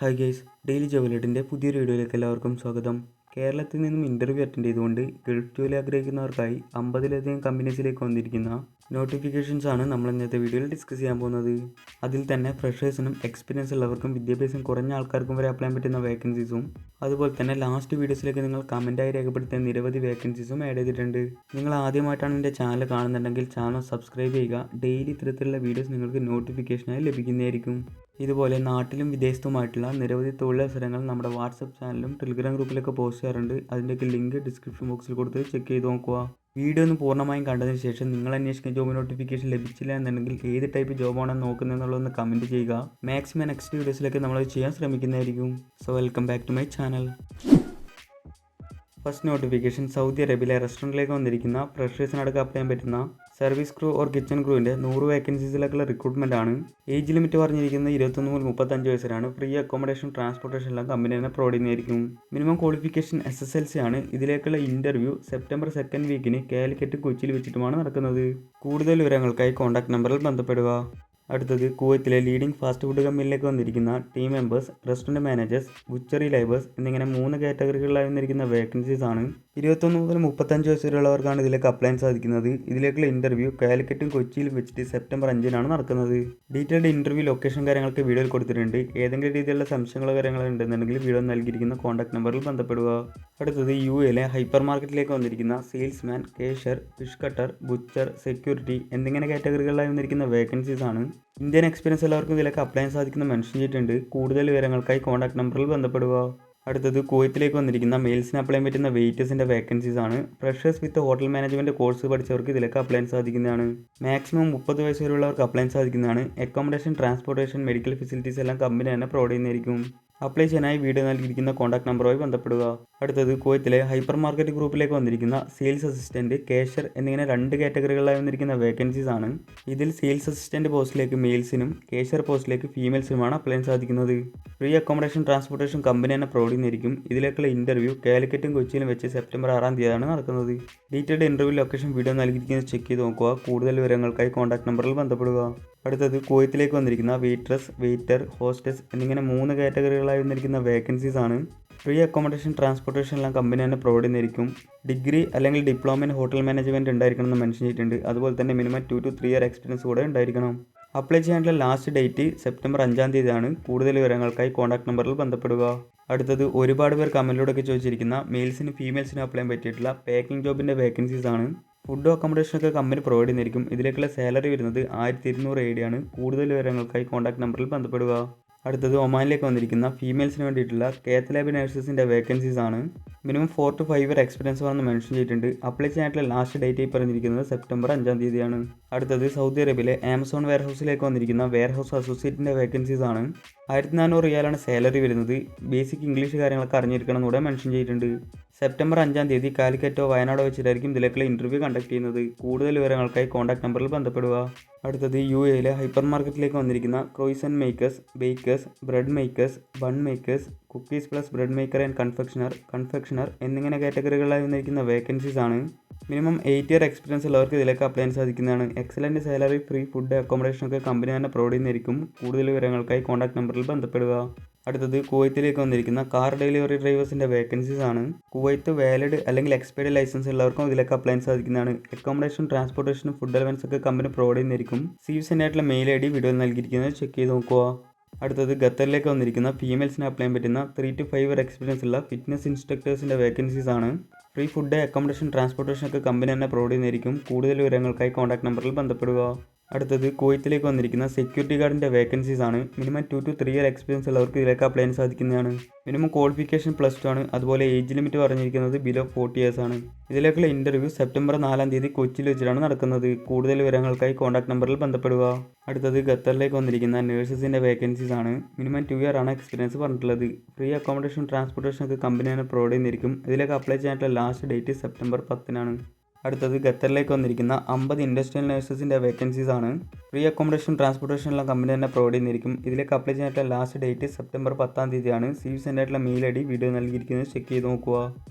Hi guys, daily job അലേർട്ടിൻ്റെ പുതിയൊരു വീഡിയോയിലേക്ക് എല്ലാവർക്കും സ്വാഗതം. കേരളത്തിൽ നിന്നും ഇൻ്റർവ്യൂ അറ്റൻഡ് ചെയ്തുകൊണ്ട് ഗൾഫ് ജോലി ആഗ്രഹിക്കുന്നവർക്കായി 50ലധികം കമ്പനീസിലേക്ക് വന്നിരിക്കുന്ന നോട്ടിഫിക്കേഷൻസ് ആണ് നമ്മൾ ഇന്നത്തെ വീഡിയോയിൽ ഡിസ്കസ് ചെയ്യാൻ പോകുന്നത്. അതിൽ തന്നെ ഫ്രഷേഴ്സിനും എക്സ്പീരിയൻസ് ഉള്ളവർക്കും വിദ്യാഭ്യാസം കുറഞ്ഞ ആൾക്കാർക്കും വരെ അപ്ലൈ ചെയ്യാൻ പറ്റുന്ന വേക്കൻസീസും അതുപോലെ തന്നെ ലാസ്റ്റ് വീഡിയോസിലേക്ക് നിങ്ങൾ കമൻറ്റായി രേഖപ്പെടുത്തിയ നിരവധി വേക്കൻസീസും ആഡ് ചെയ്തിട്ടുണ്ട്. നിങ്ങൾ ആദ്യമായിട്ടാണ് എൻ്റെ ചാനൽ കാണുന്നുണ്ടെങ്കിൽ ചാനൽ സബ്സ്ക്രൈബ് ചെയ്യുക. ഡെയിലി ഇത്തരത്തിലുള്ള വീഡിയോസ് നിങ്ങൾക്ക് നോട്ടിഫിക്കേഷനായി ലഭിക്കുന്നതായിരിക്കും. ഇതുപോലെ നാട്ടിലും വിദേശത്തുമായിട്ടുള്ള നിരവധി തൊഴിലവസരങ്ങൾ നമ്മുടെ വാട്സപ്പ് ചാനലും ടെലിഗ്രാം ഗ്രൂപ്പിലൊക്കെ പോസ്റ്റ് ചെയ്യാറുണ്ട്. അതിൻ്റെയൊക്കെ ലിങ്ക് ഡിസ്ക്രിപ്ഷൻ ബോക്സിൽ കൊടുത്ത് ചെക്ക് ചെയ്ത് നോക്കുക. വീഡിയോ ഒന്ന് പൂർണ്ണമായും കണ്ടതിന് ശേഷം നിങ്ങൾ അന്വേഷിക്കുന്ന ജോബ് നോട്ടിഫിക്കേഷൻ ലഭിച്ചില്ല എന്നുണ്ടെങ്കിൽ ഏത് ടൈപ്പ് ജോബാണ് നോക്കുന്നതെന്നുള്ളതൊന്ന് കമൻറ്റ് ചെയ്യുക. മാക്സിമം നെക്സ്റ്റ് വീഡിയോസിലേക്ക് നമ്മൾ ചെയ്യാൻ ശ്രമിക്കുന്നതായിരിക്കും. So welcome back to my channel. First notification Saudi അറേബ്യയിലെ റെസ്റ്റോറൻറ്റിലേക്ക് വന്നിരിക്കുന്ന ഫ്രഷേഴ്സിനടക്കം അപ്ലൈ ചെയ്യാൻ പറ്റുന്ന സർവീസ് ക്രൂ ഓർ കിച്ചൺ ക്രൂവിൻ്റെ 100 വേക്കൻസീസിലേക്കുള്ള റിക്രൂട്ട്മെൻ്റ് ആണ്. ഏജ് ലിമിറ്റ് പറഞ്ഞിരിക്കുന്നത് 21 മുതൽ 35 വയസ്സിലാണ്. ഫ്രീ അക്കോമഡേഷൻ ട്രാൻസ്പോർട്ടേഷൻ എല്ലാം കമ്പനി തന്നെ പ്രൊവൈഡ് ചെയ്യുന്നതായിരിക്കും. മിനിമം ക്വാളിഫിക്കേഷൻ SSLC ആണ്. ഇതിലേക്കുള്ള ഇൻ്റർവ്യൂ സെപ്റ്റംബർ 2nd വീക്കിന് കാലിക്കറ്റ് കൊച്ചിയിൽ വെച്ചിട്ടുമാണ് നടക്കുന്നത്. കൂടുതൽ വിവരങ്ങൾക്കായി കോൺടാക്ട് നമ്പറിൽ ബന്ധപ്പെടുക. അടുത്തത് കുവൈത്തിലെ ലീഡിംഗ് ഫാസ്റ്റ് ഫുഡ് കമ്പനിയിലേക്ക് വന്നിരിക്കുന്ന team members, restaurant managers, butchery labours എന്നിങ്ങനെ 3 കാറ്റഗറികളിലായി വന്നിരിക്കുന്ന വേക്കൻസീസ് ആണ്. 21 മുതൽ 35 വയസ്സ് വരെയുള്ളവർക്കാണ് ഇതിലേക്ക് അപ്ലൈ ചെയ്യാൻ സാധിക്കുന്നത്. ഇതിലേക്കുള്ള ഇൻ്റർവ്യൂ കാലിക്കറ്റും കൊച്ചിയിലും വെച്ചിട്ട് സെപ്റ്റംബർ 5-നാണ് നടക്കുന്നത്. ഡീറ്റെയിൽഡ് ഇൻ്റർവ്യൂ ലൊക്കേഷൻ കാര്യങ്ങളൊക്കെ വീഡിയോയിൽ കൊടുത്തിട്ടുണ്ട്. ഏതെങ്കിലും രീതിയിലുള്ള സംശയങ്ങളോ കാര്യങ്ങളോ ഉണ്ടെന്നുണ്ടെങ്കിൽ വീഡിയോ നൽകിയിരിക്കുന്ന കോൺടാക്ട് നമ്പറിൽ ബന്ധപ്പെടുക. അടുത്തത് UAE ഹൈപ്പർ മാർക്കറ്റിലേക്ക് വന്നിരിക്കുന്ന salesman, cashier, fish cutter, butcher, security എന്നിങ്ങനെ കാറ്റഗറികളിലായി വന്നിരിക്കുന്ന വേക്കൻസീസ് ആണ്. ഇന്ത്യൻ എക്സ്പീരിയൻസ് എല്ലാവർക്കും ഇതിലേക്ക് അപ്ലൈ ചെയ്യാൻ സാധിക്കുന്ന മെൻഷൻ ചെയ്തിട്ടുണ്ട്. കൂടുതൽ വിവരങ്ങൾക്കായി കോൺടാക്ട് നമ്പറിൽ ബന്ധപ്പെടുക. അടുത്തത് കുവൈത്തിലേക്ക് വന്നിരിക്കുന്ന മെയിൽസിന് അപ്ലൈ ചെയ്യാൻ പറ്റുന്ന വെയിറ്റേഴ്സിൻ്റെ വേക്കൻസീസ് ആണ്. ഫ്രഷേഴ്സ് വിത്ത് ഹോട്ടൽ മാനേജ്മെൻറ്റ് കോഴ്സ് പഠിച്ചവർക്ക് ഇതിലേക്ക് അപ്ലൈ ചെയ്യാൻ സാധിക്കുന്നതാണ്. മാക്സിമം 30 വയസ്സ് വരെയുള്ളവർക്ക് അപ്ലൈ ചെയ്യാൻ സാധിക്കുന്നതാണ്. അക്കോമഡേഷൻ, ട്രാൻസ്പോർട്ടേഷൻ, മെഡിക്കൽ ഫെസിലിറ്റീസ് എല്ലാം കമ്പനി തന്നെ പ്രൊവൈഡ് ചെയ്യുന്നതായിരിക്കും. അപ്ലൈ ചെയ്യാനായി വീഡിയോ നൽകിയിരിക്കുന്ന കോൺടാക്ട് നമ്പറുമായി ബന്ധപ്പെടുക. അടുത്തത് കുവൈത്തിലെ ഹൈപ്പർ മാർക്കറ്റ് ഗ്രൂപ്പിലേക്ക് വന്നിരിക്കുന്ന സെയിൽസ് അസിസ്റ്റൻറ്റ്, കേഷ്യർ എന്നിങ്ങനെ 2 കാറ്റഗറികളിലായി വന്നിരിക്കുന്ന വേക്കൻസീസ് ആണ്. ഇതിൽ സെയിൽസ് അസിസ്റ്റൻറ്റ് പോസ്റ്റിലേക്ക് മെയിൽസിനും കേഷ്യർ പോസ്റ്റിലേക്ക് ഫീമെയിൽസിനുമാണ് അപ്ലൈ ചെയ്യാൻ സാധിക്കുന്നത്. ഫ്രീ അക്കോമഡേഷൻ ട്രാൻസ്പോർട്ടേഷൻ കമ്പനി തന്നെ പ്രൊവൈഡ് ചെയ്യുന്നതായിരിക്കും. ഇതിലേക്കുള്ള ഇൻ്റർവ്യൂ കാലിക്കറ്റും കൊച്ചിയിലും വെച്ച് സെപ്റ്റംബർ 6 നടക്കുന്നത്. ഡീറ്റെയിൽഡ് ഇൻ്റർവ്യൂ ലൊക്കേഷൻ വീഡിയോ നൽകിയിരിക്കുന്നത് ചെക്ക് ചെയ്ത് നോക്കുക. കൂടുതൽ വിവരങ്ങൾക്കായി കോൺടാക്ട് നമ്പറിൽ ബന്ധപ്പെടുക. അടുത്തത് കുവൈത്തിലേക്ക് വന്നിരിക്കുന്ന വെയിട്രസ്, വെയിറ്റർ, ഹോസ്റ്റസ് എന്നിങ്ങനെ 3 കാറ്റഗറികളായി വന്നിരിക്കുന്ന വേക്കൻസീസ് ആണ്. ഫ്രീ അക്കോമഡേഷൻ ട്രാൻസ്പോർട്ടേഷൻ എല്ലാം കമ്പനി തന്നെ പ്രൊവൈഡ് ചെയ്യുന്നതായിരിക്കും. ഡിഗ്രി അല്ലെങ്കിൽ ഡിപ്ലോമ ഇൻ ഹോട്ടൽ മാനേജ്മെൻറ്റ് ഉണ്ടായിരിക്കണം എന്ന് മെൻഷൻ ചെയ്തിട്ടുണ്ട്. അതുപോലെ തന്നെ മിനിമം 2 to 3 ഇയർ എക്സ്പീരിയൻസ് കൂടെ ഉണ്ടായിരിക്കണം. അപ്ലൈ ചെയ്യാനുള്ള ലാസ്റ്റ് ഡേറ്റ് സെപ്റ്റംബർ 5 ആണ്. കൂടുതൽ വിവരങ്ങൾക്കായി കോൺടാക്ട് നമ്പറിൽ ബന്ധപ്പെടുക. അടുത്തത് ഒരുപാട് പേർ കമൻറ്റിലൂടെയൊക്കെ ചോദിച്ചിരിക്കുന്ന മെയിൽസിനും ഫീമെയിൽസിനും അപ്ലൈ ചെയ്യാൻ പറ്റിയിട്ടുള്ള പാക്കിംഗ് ജോബിൻ്റെ വേക്കൻസീസ് ആണ്. ഫുഡും അക്കോമഡേഷനൊക്കെ കമ്പനി പ്രൊവൈഡ് ചെയ്യുന്നതായിരിക്കും. ഇതിലേക്കുള്ള സാലറി വരുന്നത് 1200 AED ആണ്. കൂടുതൽ വിവരങ്ങൾക്കായി കോൺടാക്ട് നമ്പറിൽ ബന്ധപ്പെടുക. അടുത്തത് ഒമാനിലേക്ക് വന്നിരിക്കുന്ന ഫീമെയിൽസിന് വേണ്ടിയിട്ടുള്ള കാത്ത് ലാബ് നഴ്സസിൻ്റെ വേക്കൻസീസ് ആണ്. മിനിമം 4 to 5 ഇയർ എക്സ്പീരിയൻസ് ആണെന്ന് മെൻഷൻ ചെയ്തിട്ടുണ്ട്. അപ്ലൈ ചെയ്യാനായിട്ടുള്ള ലാസ്റ്റ് ഡേറ്റ് പറഞ്ഞിരിക്കുന്നത് സെപ്റ്റംബർ 5 ആണ്. അടുത്തത് സൗദി അറേബ്യയിലെ ആമസോൺ വെയർഹൗസിലേക്ക് വന്നിരിക്കുന്ന വെയർഹൗസ് അസോസിയേറ്റിൻ്റെ വേക്കൻസീസ് ആണ്. 1400 റിയാലാണ് സാലറി വരുന്നത്. ബേസിക് ഇംഗ്ലീഷ് കാര്യങ്ങളൊക്കെ അറിഞ്ഞിരിക്കണം എന്നൂടെ മെൻഷൻ ചെയ്തിട്ടുണ്ട്. സെപ്റ്റംബർ 5 കാലിക്കറ്റോ വയനാടോ വെച്ചിട്ടായിരിക്കും ഇതിലേക്കുള്ള ഇൻ്റർവ്യൂ കണ്ടക്ട് ചെയ്യുന്നത്. കൂടുതൽ വിവരങ്ങൾക്കായി കോൺടാക്ട് നമ്പറിൽ ബന്ധപ്പെടുക. അടുത്തത് UAE ഹൈപ്പർ മാർക്കറ്റിലേക്ക് വന്നിരിക്കുന്ന croissant makers, bakers, bread makers, bun makers, cookies plus bread maker and confectioner എന്നിങ്ങനെ കാറ്റഗറികളായി വന്നിരിക്കുന്ന വേക്കൻസീസ് ആണ്. മിനിമം 8 ഇയർ എക്സ്പീരിയൻസ് ഉള്ളവർക്ക് ഇതിലേക്ക് അപ്ലൈ ചെയ്യാൻ സാധിക്കുന്നതാണ്. എക്സലൻറ്റ് സാലറി, ഫ്രീ ഫുഡ്, അക്കോമഡേഷനൊക്കെ കമ്പനി തന്നെ പ്രൊവൈഡ് ചെയ്യുന്നതായിരിക്കും. കൂടുതൽ വിവരങ്ങൾക്കായി കോൺടാക്ട് നമ്പറിൽ ബന്ധപ്പെടുക. അടുത്തത് കുവൈത്തിലേക്ക് വന്നിരിക്കുന്ന കാർ ഡെലിവറി ഡ്രൈവേഴ്സിൻ്റെ വേക്കൻസീസ് ആണ്. കുവൈത്ത് വാലിഡ് അല്ലെങ്കിൽ എക്സ്പയർഡ് ലൈസൻസ് ഉള്ളവർക്കും ഇതിലേക്ക് അപ്ലൈ ചെയ്യാൻ സാധിക്കുന്നതാണ്. അക്കോമഡേഷൻ, ട്രാൻസ്പോർട്ടേഷൻ, ഫുഡ് അലവൻസ് ഒക്കെ കമ്പനി പ്രൊവൈഡ് ചെയ്യുന്നതായിരിക്കും. CVSൻ്റെ ആയിട്ടുള്ള മെയിൽ ID വീഡിയോ നൽകിയിരിക്കുന്നത് ചെക്ക് ചെയ്ത് നോക്കുക. അടുത്തത് ഖത്തറിലേക്ക് വന്നിരിക്കുന്ന ഫീമെയിൽസിന് അപ്ലൈ ചെയ്യാൻ പറ്റുന്ന 3 to 5 ഇയർ എക്സ്പീരിയൻസ് ഉള്ള ഫിറ്റ്നസ് ഇൻസ്ട്രക്ടേഴ്സിൻ്റെ വേക്കൻസീസ് ആണ്. ഫ്രീ ഫുഡ്, അക്കോമഡേഷൻ, ട്രാൻസ്പോർട്ടേഷൻ ഒക്കെ കമ്പനി തന്നെ പ്രൊവൈഡ് ചെയ്യുന്നതായിരിക്കും. കൂടുതൽ വിവരങ്ങൾക്കായി കോൺടാക്ട് നമ്പറിൽ ബന്ധപ്പെടുക. അടുത്തത് കുവൈത്തിലേക്ക് വന്നിരിക്കുന്ന സെക്യൂരിറ്റി ഗാർഡിൻ്റെ വേക്കൻസീസ് ആണ്. മിനിമം 2 to 3 ഇയർ എക്സ്പീരിയൻസ് ഉള്ളവർക്ക് ഇതിലേക്ക് അപ്ലൈ ചെയ്യാൻ സാധിക്കുന്നതാണ്. മിനിമം ക്വാളിഫിക്കേഷൻ +2 ആണ്. അതുപോലെ ഏജ് ലിമിറ്റ് പറഞ്ഞിരിക്കുന്നത് ബിലോ 40 ഇയേഴ്സ് ആണ്. ഇതിലേക്കുള്ള ഇൻ്റർവ്യൂ സെപ്റ്റംബർ 4 കൊച്ചിയിൽ വെച്ചിട്ടാണ് നടക്കുന്നത്. കൂടുതൽ വിവരങ്ങൾക്കായി കോൺടാക്ട് നമ്പറിൽ ബന്ധപ്പെടുക. അടുത്തത് ഖത്തറിലേക്ക് വന്നിരിക്കുന്ന നഴ്സസിൻ്റെ വേക്കൻസീസ് ആണ്. മിനിമം 2 ഇയർ ആണ് എക്സ്പീരിയൻസ് പറഞ്ഞിട്ടുള്ളത്. ഫ്രീ അക്കോമഡേഷൻ, ട്രാൻസ്പോർട്ടേഷൻ ഒക്കെ കമ്പനി തന്നെ പ്രൊവൈഡ് ചെയ്യുന്നതായിരിക്കും. ഇതിലേക്ക് അപ്ലൈ ചെയ്യാനായിട്ടുള്ള ലാസ്റ്റ് ഡേറ്റ് സെപ്റ്റംബർ 10 അടുത്തത് ഖത്തറിലേക്ക് വന്നിരിക്കുന്ന 50 ഇൻഡസ്ട്രിയൽ നഴ്സസിൻ്റെ വേക്കൻസീസ് ആണ്. ഫ്രീ അക്കോമഡേഷൻ, ട്രാൻസ്പോർട്ടേഷൻ എല്ലാം കമ്പനി തന്നെ പ്രൊവൈഡ് ചെയ്യുന്നതായിരിക്കും. ഇതിലേക്ക് അപ്ലൈ ചെയ്യാനായിട്ടുള്ള ലാസ്റ്റ് ഡേറ്റ് സെപ്റ്റംബർ 10 ആണ്. CVSൻ്റെ ആയിട്ടുള്ള മെയിൽ ID വീഡിയോ നൽകിയിരിക്കുന്നത് ചെക്ക് ചെയ്ത് നോക്കുക.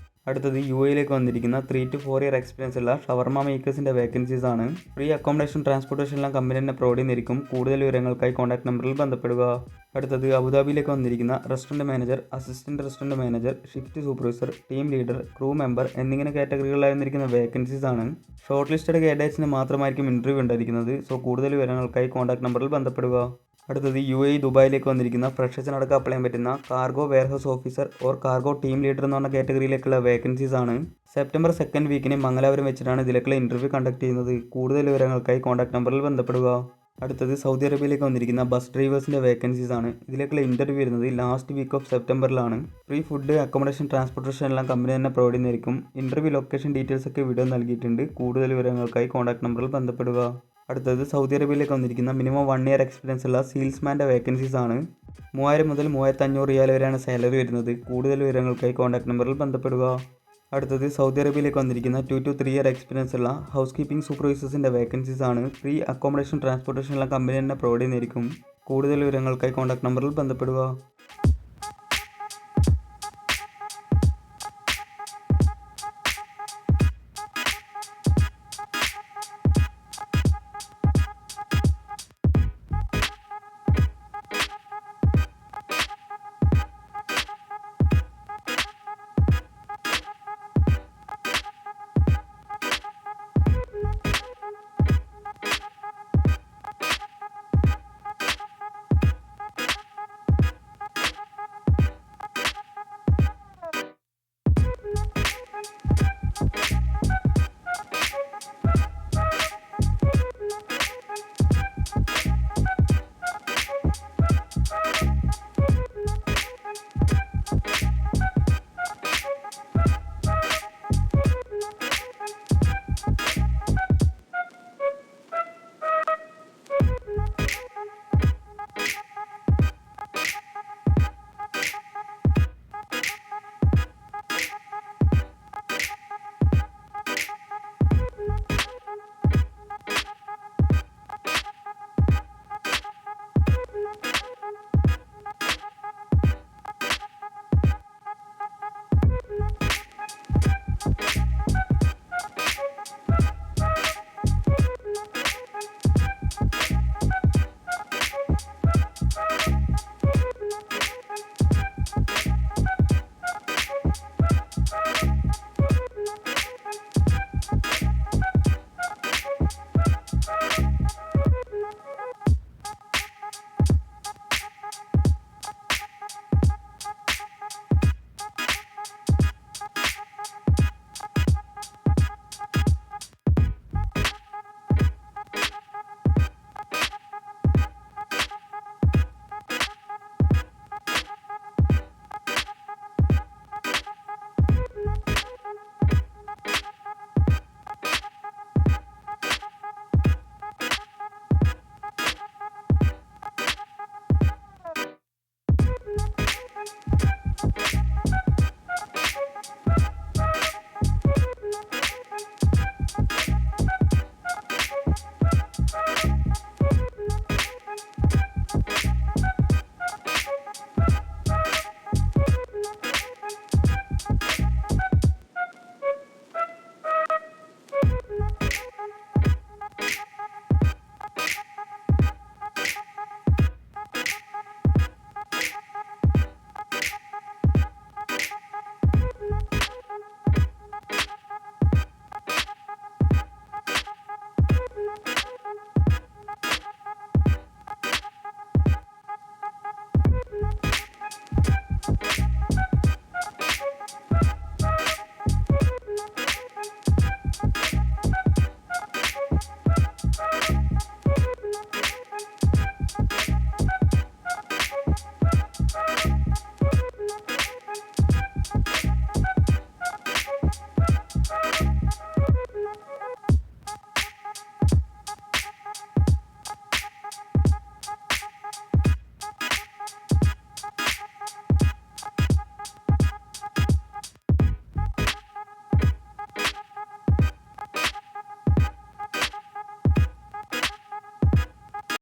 അടുത്തത് UAE വന്നിരിക്കുന്ന 3 to 4 ഇയർ എക്സ്പീരിയൻസ് ഉള്ള ഷവർമ മേക്കേഴ്സിൻ്റെ വേക്കൻസീസ് ആണ്. ഫ്രീ അക്കോമഡേഷൻ ട്രാൻസ്പോർട്ടേഷൻ എല്ലാം കമ്പനി തന്നെ പ്രൊവൈഡ് ചെയ്യുന്നതായിരിക്കും. കൂടുതൽ വിവരങ്ങൾക്കായി കോൺടാക്ട് നമ്പറിൽ ബന്ധപ്പെടുക. അടുത്തത് അബുദാബിയിലേക്ക് വന്നിരിക്കുന്ന restaurant manager, assistant restaurant manager, shift supervisor, team leader, crew member എന്നിങ്ങനെ കാറ്റഗറികളിലായി വന്നിരിക്കുന്ന വേക്കൻസീസ് ആണ്. ഷോർട്ട് ലിസ്റ്റഡ് കാൻഡിഡേറ്റ്സിന് മാത്രമായിരിക്കും ഇൻ്റർവ്യൂ ഉണ്ടായിരിക്കുന്നത്. സോ കൂടുതൽ വിവരങ്ങൾക്കായി കോൺടാക്ട് നമ്പറിൽ ബന്ധപ്പെടുക. അടുത്തത് UAE ദുബായിലേക്ക് വന്നിരിക്കുന്ന ഫ്രഷേഴ്സിനടക്കം അപ്ലൈ ചെയ്യാൻ പറ്റുന്ന cargo warehouse officer or cargo team leader എന്ന് പറഞ്ഞ കാറ്റഗറിയിലേക്കുള്ള വേക്കൻസീസ് ആണ്. സെപ്റ്റംബർ 2nd വീക്കിന് മംഗലാപുരം വെച്ചിട്ടാണ് ഇതിലേക്കുള്ള ഇൻ്റർവ്യൂ കണ്ടക്ട് ചെയ്യുന്നത്. കൂടുതൽ വിവരങ്ങൾക്കായി കോൺടാക്ട് നമ്പറിൽ ബന്ധപ്പെടുക. അടുത്തത് സൗദി അറേബ്യയിലേക്ക് വന്നിരിക്കുന്ന ബസ് ഡ്രൈവേഴ്സിൻ്റെ വേക്കൻസീസ് ആണ്. ഇതിലേക്കുള്ള ഇൻ്റർവ്യൂ വരുന്നത് ലാസ്റ്റ് വീക്ക് ഓഫ് സെപ്റ്റംബറിലാണ്. ഫ്രീ ഫുഡ്, അക്കോമഡേഷൻ, ട്രാൻസ്പോർട്ടേഷൻ എല്ലാം കമ്പനി തന്നെ പ്രൊവൈഡ് ചെയ്യുന്നതായിരിക്കും. ഇൻ്റർവ്യൂ ലൊക്കേഷൻ ഡീറ്റെയിൽസ് ഒക്കെ വീഡിയോ നൽകിയിട്ടുണ്ട്. കൂടുതൽ വിവരങ്ങൾക്കായി കോൺടാക്ട് നമ്പറിൽ ബന്ധപ്പെടുക. അടുത്തത് സൗദി അറേബ്യയിലേക്ക് വന്നിരിക്കുന്ന മിനിമം 1 ഇയർ എക്സ്പീരിയൻസ് ഉള്ള സെയിൽസ്മാൻ്റെ വേക്കൻസീസ് ആണ്. 3000 മുതൽ 3500 റിയാൽ വരെയാണ് സാലറി വരുന്നത്. കൂടുതൽ വിവരങ്ങൾക്കായി കോൺടാക്ട് നമ്പറിൽ ബന്ധപ്പെടുക. അടുത്തത് സൗദി അറേബ്യയിലേക്ക് വന്നിരിക്കുന്ന 2 to 3 ഇയർ എക്സ്പീരിയൻസ് ഉള്ള ഹൗസ് കീപ്പിംഗ് സൂപ്പർവൈസേഴ്സിൻ്റെ വേക്കൻസീസ് ആണ്. ഫ്രീ അക്കോമഡേഷൻ ട്രാൻസ്പോർട്ടേഷൻ എല്ലാം കമ്പനി തന്നെ പ്രൊവൈഡ് ചെയ്യുന്നതായിരിക്കും. കൂടുതൽ വിവരങ്ങൾക്കായി കോൺടാക്ട് നമ്പറിൽ ബന്ധപ്പെടുക.